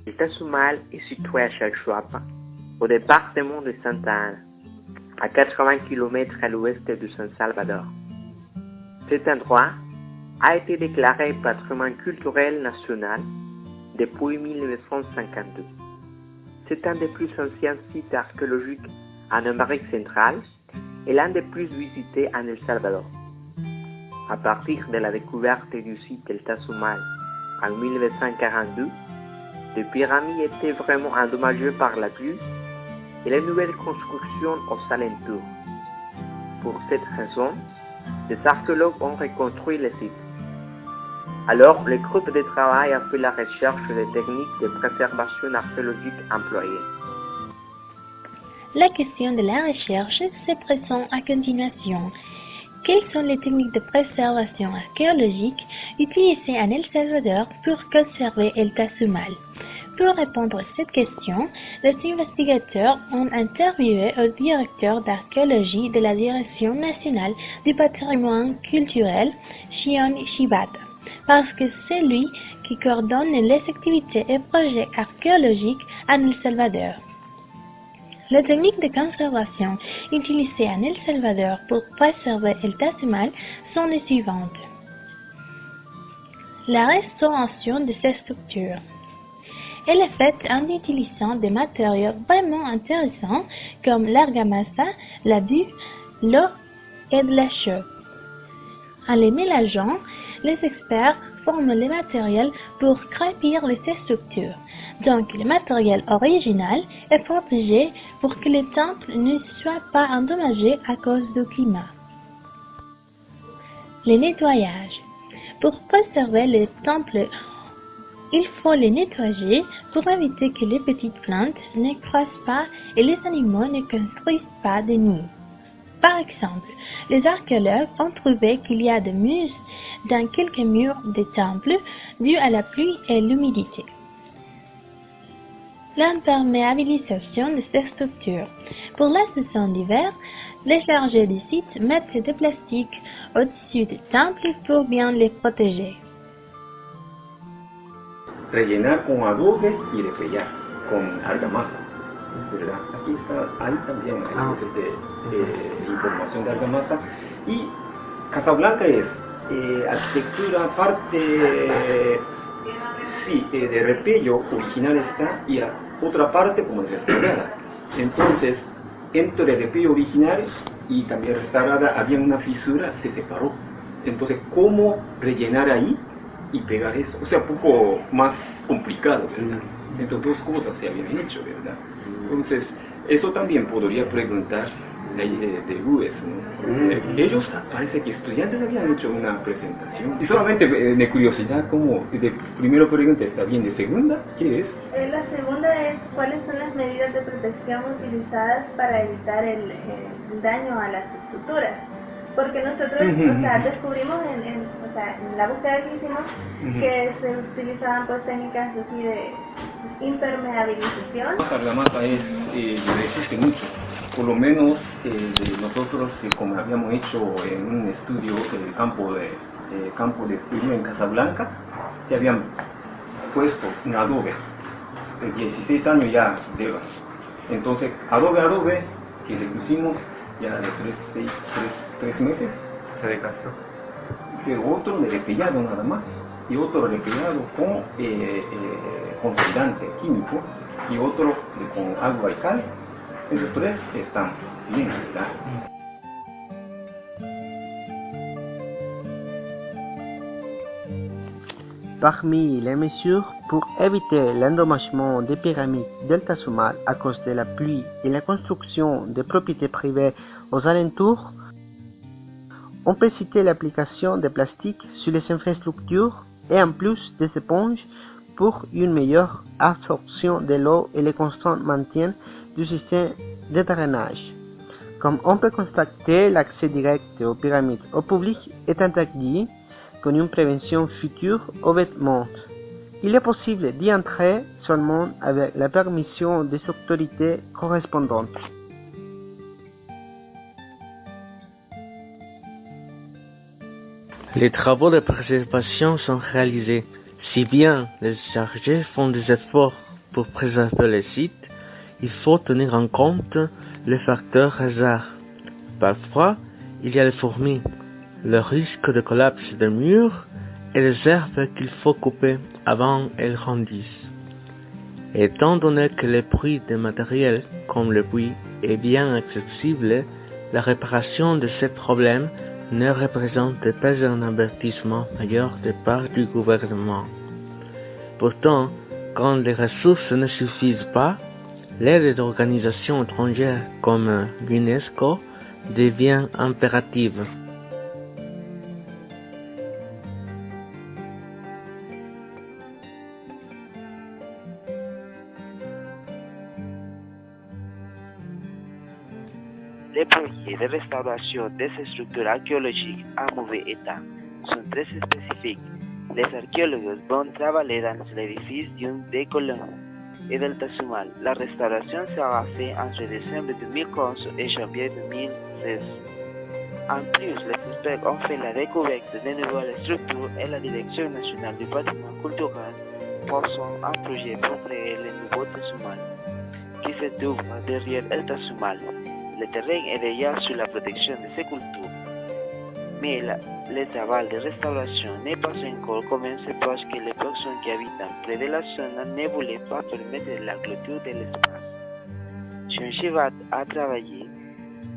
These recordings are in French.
Le Tasumal est situé à Chalchuapa, au département de Santa Ana, à 80 km à l'ouest de San Salvador. Cet endroit a été déclaré patrimoine culturel national depuis 1952. C'est un des plus anciens sites archéologiques en Amérique centrale et l'un des plus visités en El Salvador. À partir de la découverte du site del Tasumal en 1942, les pyramides étaient vraiment endommagées par la pluie et les nouvelles constructions aux alentours. Pour cette raison, les archéologues ont reconstruit le site. Alors, le groupe de travail a fait la recherche des techniques de préservation archéologique employées. La question de la recherche se présente à continuation. Quelles sont les techniques de préservation archéologique utilisées en El Salvador pour conserver el Tasumal? Pour répondre à cette question, les investigateurs ont interviewé le directeur d'archéologie de la Direction nationale du patrimoine culturel, Shion Shibata, parce que c'est lui qui coordonne les activités et projets archéologiques en El Salvador. Les techniques de conservation utilisées en El Salvador pour préserver el Tasumal sont les suivantes. La restauration de ces structures. Elle est faite en utilisant des matériaux vraiment intéressants comme l'argamassa, la bue, l'eau et de la chaux. En les mélangeant, les experts forment les matériels pour crépir ces structures. Donc, le matériel original est protégé pour que les temples ne soient pas endommagés à cause du climat. Le nettoyage. Pour préserver les temples, il faut les nettoyer pour éviter que les petites plantes ne croissent pas et les animaux ne construisent pas de nids. Par exemple, les archéologues ont trouvé qu'il y a des muses dans quelques murs des temples dus à la pluie et l'humidité. L'imperméabilisation de ces structures. Pour la saison d'hiver, les chargés du site mettent des plastiques au-dessus des temples pour bien les protéger. Rellenar con adobe y repellar con argamasa, ¿verdad? Aquí está, ahí también hay información de argamasa. Y Casablanca es arquitectura, parte de repello original está y la otra parte como restaurada. Entonces, entre el repello original y también restaurada había una fisura, se separó. Entonces, ¿cómo rellenar ahí y pegar eso? O sea, un poco más complicado, ¿verdad? Entonces, dos cosas se habían hecho, ¿verdad? Entonces, eso también podría preguntar de UES, ¿no? Ellos, parece que estudiantes habían hecho una presentación. Y solamente de curiosidad, ¿cómo? De primero pregunta, ¿está bien? ¿De segunda? ¿Qué es? La segunda es, ¿cuáles son las medidas de protección utilizadas para evitar el daño a las estructuras? Porque nosotros descubrimos en la búsqueda que hicimos que se utilizaban pues técnicas así de impermeabilización. La argamasa existe mucho, por lo menos nosotros como habíamos hecho en un estudio en el campo de estudio en Casablanca, se habían puesto un adobe, 16 años ya lleva. Entonces adobe que le pusimos ya de 3 meses se desgastó. Pero otro de repellado nada más, y otro repellado con consolidante químico, y otro con agua y cal. Esos tres están bien, ¿verdad? Parmi les mesures pour éviter l'endommagement des pyramides del Tasumal à cause de la pluie et la construction des propriétés privées aux alentours, on peut citer l'application de plastique sur les infrastructures et en plus des éponges pour une meilleure absorption de l'eau et le constant maintien du système de drainage. Comme on peut constater, l'accès direct aux pyramides au public est interdit comme une prévention future aux vêtements. Il est possible d'y entrer seulement avec la permission des autorités correspondantes. Les travaux de préservation sont réalisés, si bien les chargés font des efforts pour préserver les sites, il faut tenir en compte les facteurs hasard. Parfois, il y a les fourmis, le risque de collapse des murs et les herbes qu'il faut couper avant qu'elles grandissent. Étant donné que le prix des matériels, comme le buis, est bien accessible, la réparation de ces problèmes ne représente pas un investissement majeur de part du gouvernement. Pourtant, quand les ressources ne suffisent pas, l'aide d'organisations étrangères comme l'UNESCO devient impérative. Les projets de restauration des structures archéologiques en mauvais état sont très spécifiques. Les archéologues vont travailler dans l'édifice des colonnes et del Tazumal. La restauration sera faite entre décembre 2015 et janvier 2016. En plus, les experts ont fait la découverte de nouvelles structures et la Direction nationale du patrimoine culturel poursuit un projet pour créer le nouveau Tazumal, qui se trouve derrière el Tazumal. Le terrain est déjà sous la protection de ces cultures, mais le travail de restauration n'est pas encore commencé parce que les personnes qui habitent près de la zone ne voulaient pas permettre la clôture de l'espace. Chonchivat a travaillé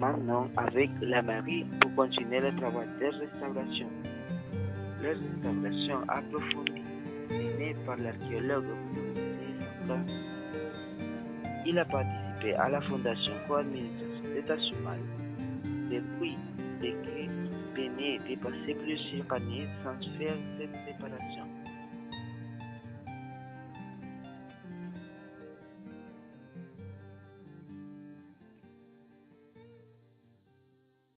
maintenant avec la mairie pour continuer le travail de restauration. La restauration approfondie menée par l'archéologue il a participé à la fondation co-administration de Tazumal. Depuis qu'il venait de passer plusieurs années sans faire cette préparation.